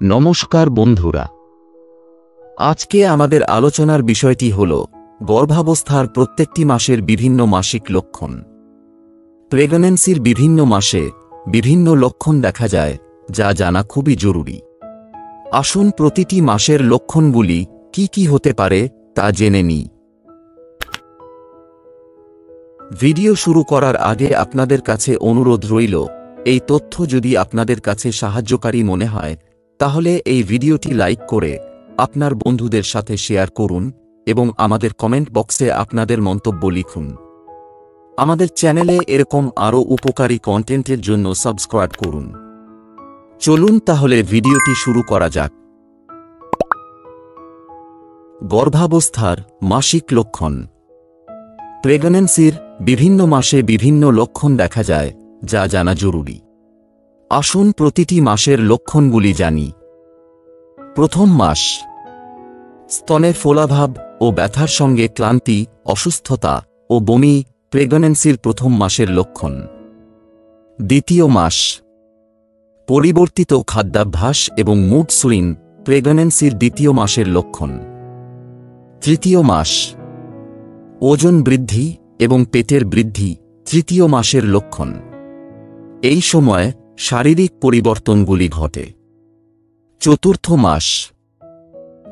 নমস্কার বন্ধুরা, আজকে আমাদের আলোচনার বিষয়টি হল গর্ভাবস্থার প্রত্যেকটি মাসের বিভিন্ন মাসিক লক্ষণ। প্রেগন্যান্সির বিভিন্ন মাসে বিভিন্ন লক্ষণ দেখা যায়, যা জানা খুবই জরুরি। আসুন প্রতিটি মাসের লক্ষণগুলি কি কি হতে পারে তা জেনে নিই। ভিডিও শুরু করার আগে আপনাদের কাছে অনুরোধ রইল, এই তথ্য যদি আপনাদের কাছে সাহায্যকারী মনে হয় তাহলে এই ভিডিওটি লাইক করে আপনার বন্ধুদের সাথে শেয়ার করুন এবং আমাদের কমেন্ট বক্সে আপনাদের মন্তব্য লিখুন। আমাদের চ্যানেলে এরকম আরও উপকারী কন্টেন্টের জন্য সাবস্ক্রাইব করুন। চলুন তাহলে ভিডিওটি শুরু করা যাক। গর্ভাবস্থার মাসিক লক্ষণ। প্রেগন্যান্সির বিভিন্ন মাসে বিভিন্ন লক্ষণ দেখা যায়, যা জানা জরুরি। আসুন প্রতিটি মাসের লক্ষণগুলি জানি। প্রথম মাস। স্তনের ফোলাভাব ও ব্যথার সঙ্গে ক্লান্তি, অসুস্থতা ও বমি প্রেগন্যান্সির প্রথম মাসের লক্ষণ। দ্বিতীয় মাস। পরিবর্তিত খাদ্যাভ্যাস এবং মুড সুইং প্রেগন্যান্সির দ্বিতীয় মাসের লক্ষণ। তৃতীয় মাস। ওজন বৃদ্ধি এবং পেটের বৃদ্ধি তৃতীয় মাসের লক্ষণ। এই সময় শারীরিক পরিবর্তনগুলি ঘটে। চতুর্থ মাস।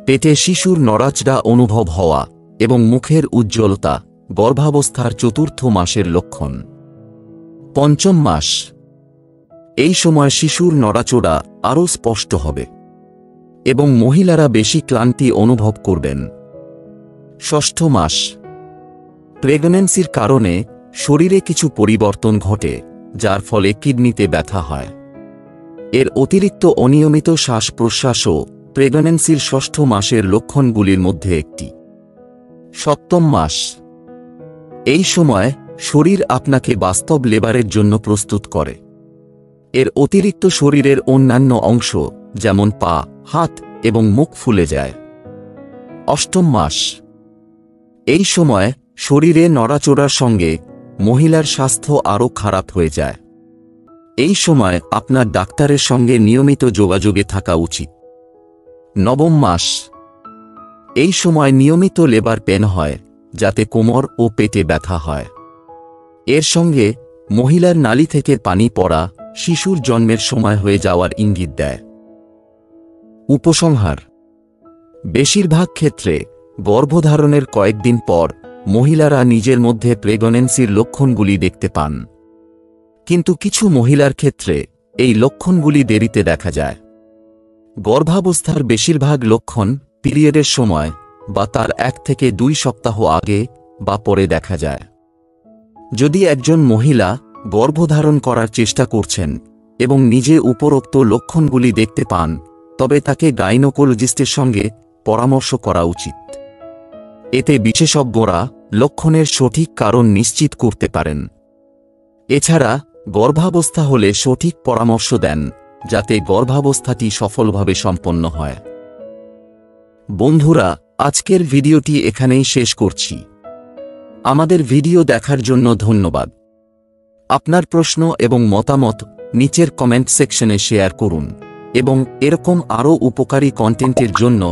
পেটে শিশুর নড়াচড়া অনুভব হওয়া এবং মুখের উজ্জ্বলতা গর্ভাবস্থার চতুর্থ মাসের লক্ষণ। পঞ্চম মাস। এই সময় শিশুর নড়াচড়া আরও স্পষ্ট হবে এবং মহিলারা বেশি ক্লান্তি অনুভব করবেন। ষষ্ঠ মাস। প্রেগন্যান্সির কারণে শরীরে কিছু পরিবর্তন ঘটে, যার ফলে কিডনিতে ব্যথা হয়। এর অতিরিক্ত অনিয়মিত শ্বাস প্রশ্বাসও প্রেগন্যান্সির ষষ্ঠ মাসের লক্ষণগুলির মধ্যে একটি। সপ্তম মাস। এই সময় শরীর আপনাকে বাস্তব লেবারের জন্য প্রস্তুত করে। এর অতিরিক্ত শরীরের অন্যান্য অংশ যেমন পা, হাত এবং মুখ ফুলে যায়। অষ্টম মাস। এই সময় শরীরে নড়াচড়ার সঙ্গে মহিলার স্বাস্থ্য আরও খারাপ হয়ে যায়। এই সময় আপনার ডাক্তারের সঙ্গে নিয়মিত যোগাযোগে থাকা উচিত। নবম মাস। এই সময় নিয়মিত লেবার পেন হয়, যাতে কোমর ও পেটে ব্যথা হয়। এর সঙ্গে মহিলার নালী থেকে পানি পড়া শিশুর জন্মের সময় হয়ে যাওয়ার ইঙ্গিত দেয়। উপসংহার। বেশিরভাগ ক্ষেত্রে গর্ভধারণের কয়েকদিন পর মহিলারা নিজের মধ্যে প্রেগন্যান্সির লক্ষণগুলি দেখতে পান, কিন্তু কিছু মহিলার ক্ষেত্রে এই লক্ষণগুলি দেরিতে দেখা যায়। গর্ভাবস্থার বেশিরভাগ লক্ষণ পিরিয়ডের সময় বা তার 1 থেকে 2 সপ্তাহ আগে বা পরে দেখা যায়। যদি একজন মহিলা গর্ভধারণ করার চেষ্টা করছেন এবং নিজে উপরোক্ত লক্ষণগুলি দেখতে পান, তবে তাকে গাইনোকোলজিস্টের সঙ্গে পরামর্শ করা উচিত। এতে বিশেষজ্ঞরা লক্ষণের সঠিক কারণ নিশ্চিত করতে পারেন। এছাড়া গর্ভাবস্থা হলে সঠিক পরামর্শ দেন, যাতে গর্ভাবস্থাটি সফলভাবে সম্পন্ন হয়। বন্ধুরা, আজকের ভিডিওটি এখানেই শেষ করছি। আমাদের ভিডিও দেখার জন্য ধন্যবাদ। আপনার প্রশ্ন এবং মতামত নিচের কমেন্ট সেকশনে শেয়ার করুন এবং এরকম আরও উপকারী কন্টেন্টের জন্য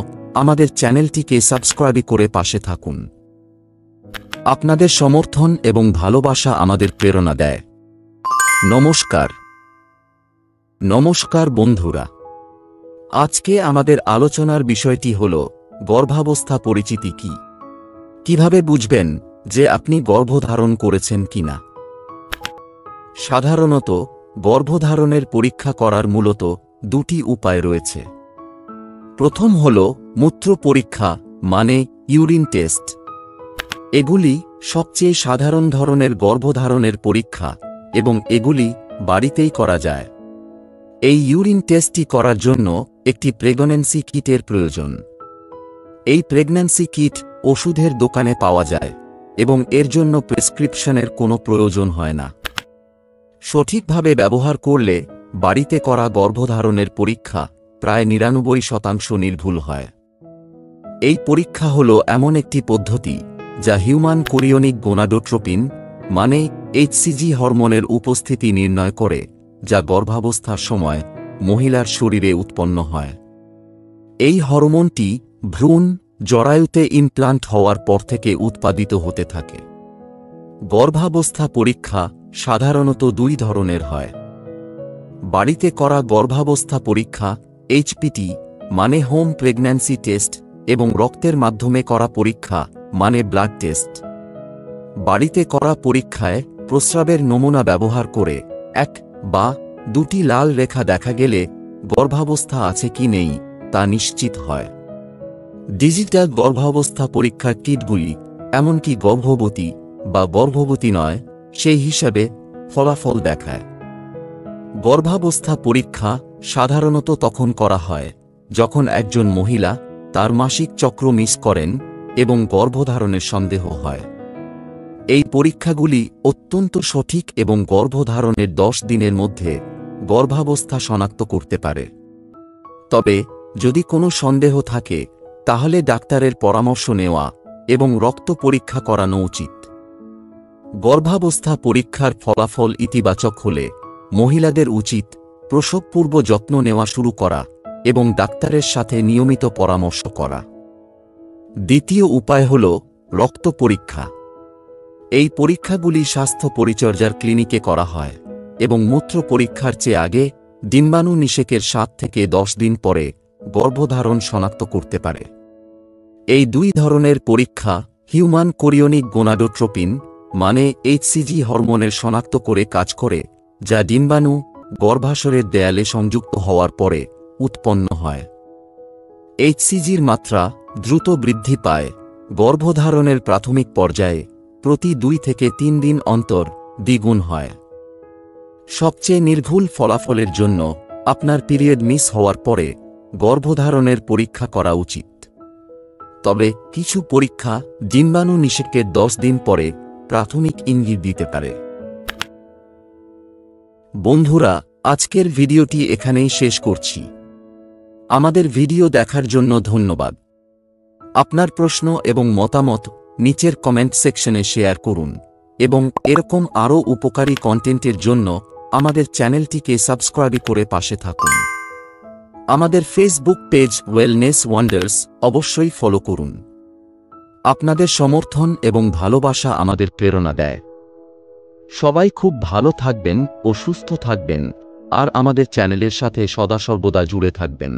আমাদের চ্যানেলটিকে সাবস্ক্রাইব করে পাশে থাকুন। আপনাদের সমর্থন এবং ভালোবাসা আমাদের প্রেরণা দেয়। নমস্কার। নমস্কার বন্ধুরা, আজকে আমাদের আলোচনার বিষয়টি হল গর্ভাবস্থা পরিচিতি কি। কিভাবে বুঝবেন যে আপনি গর্ভধারণ করেছেন কিনা। সাধারণত গর্ভধারণের পরীক্ষা করার মূলত 2টি উপায় রয়েছে। প্রথম হল মূত্র পরীক্ষা, মানে ইউরিন টেস্ট। এগুলি সবচেয়ে সাধারণ ধরনের গর্ভধারণের পরীক্ষা এবং এগুলি বাড়িতেই করা যায়। এই ইউরিন টেস্টটি করার জন্য একটি প্রেগন্যান্সি কিটের প্রয়োজন। এই প্রেগন্যান্সি কিট ওষুধের দোকানে পাওয়া যায় এবং এর জন্য প্রেসক্রিপশনের কোনো প্রয়োজন হয় না। সঠিকভাবে ব্যবহার করলে বাড়িতে করা গর্ভধারণের পরীক্ষা প্রায় 99% নির্ভুল হয়। এই পরীক্ষা হল এমন একটি পদ্ধতি যা হিউম্যান কোরিয়নিক গোনাডোট্রোপিন, মানে HCG হরমোনের উপস্থিতি নির্ণয় করে, যা গর্ভাবস্থার সময় মহিলার শরীরে উৎপন্ন হয়। এই হরমোনটি ভ্রূণ জরায়ুতে ইমপ্লান্ট হওয়ার পর থেকে উৎপাদিত হতে থাকে। গর্ভাবস্থা পরীক্ষা সাধারণত দুই ধরনের হয়। বাড়িতে করা গর্ভাবস্থা পরীক্ষা HPT মানে হোম প্রেগন্যান্সি টেস্ট এবং রক্তের মাধ্যমে করা পরীক্ষা মানে ব্লাড টেস্ট। বাড়িতে করা পরীক্ষায় প্রস্রাবের নমুনা ব্যবহার করে এক বা দুটি লাল রেখা দেখা গেলে গর্ভাবস্থা আছে কি নেই তা নিশ্চিত হয়। ডিজিটাল গর্ভাবস্থা পরীক্ষার কিটগুলি এমনকি গর্ভবতী বা গর্ভবতী নয় সেই হিসাবে ফলাফল দেখায়। গর্ভাবস্থা পরীক্ষা সাধারণত তখন করা হয় যখন একজন মহিলা তার মাসিক চক্র মিস করেন এবং গর্ভধারণের সন্দেহ হয়। এই পরীক্ষাগুলি অত্যন্ত সঠিক এবং গর্ভধারণের 10 দিনের মধ্যে গর্ভাবস্থা শনাক্ত করতে পারে। তবে যদি কোনো সন্দেহ থাকে তাহলে ডাক্তারের পরামর্শ নেওয়া এবং রক্ত পরীক্ষা করানো উচিত। গর্ভাবস্থা পরীক্ষার ফলাফল ইতিবাচক হলে মহিলাদের উচিত প্রসবপূর্ব যত্ন নেওয়া শুরু করা এবং ডাক্তারের সাথে নিয়মিত পরামর্শ করা। দ্বিতীয় উপায় হল রক্ত পরীক্ষা। এই পরীক্ষাগুলি স্বাস্থ্য পরিচর্যার ক্লিনিকে করা হয় এবং মূত্র পরীক্ষার চেয়ে আগে ডিম্বাণু নিষেকের 7 থেকে 10 দিন পরে গর্ভধারণ শনাক্ত করতে পারে। এই দুই ধরনের পরীক্ষা হিউম্যান কোরিয়নিক গোনাডোট্রোপিন মানে HCG হরমোনের শনাক্ত করে কাজ করে, যা ডিম্বাণু গর্ভাশয়ের দেয়ালে সংযুক্ত হওয়ার পরে উৎপন্ন হয়। HCGর মাত্রা দ্রুত বৃদ্ধি পায় গর্ভধারণের প্রাথমিক পর্যায়ে প্রতি 2 থেকে 3 দিন অন্তর দ্বিগুণ হয়। সবচেয়ে নির্ভুল ফলাফলের জন্য আপনার পিরিয়ড মিস হওয়ার পরে গর্ভধারণের পরীক্ষা করা উচিত। তবে কিছু পরীক্ষা ডিম্বাণু নিষেকের 10 দিন পরে প্রাথমিক ইঙ্গিত দিতে পারে। বন্ধুরা, আজকের ভিডিওটি এখানেই শেষ করছি। আমাদের ভিডিও দেখার জন্য ধন্যবাদ। আপনার প্রশ্ন এবং মতামত নিচের কমেন্ট সেকশনে শেয়ার করুন এবং এরকম আরও উপকারী কন্টেন্টের জন্য আমাদের চ্যানেলটিকে সাবস্ক্রাইব করে পাশে থাকুন। আমাদের ফেসবুক পেজ ওয়েলনেস ওয়ান্ডার্স অবশ্যই ফলো করুন। আপনাদের সমর্থন এবং ভালোবাসা আমাদের প্রেরণা দেয়। সবাই খুব ভালো থাকবেন ও সুস্থ থাকবেন আর আমাদের চ্যানেলের সাথে সদা সর্বদা জুড়ে থাকবেন।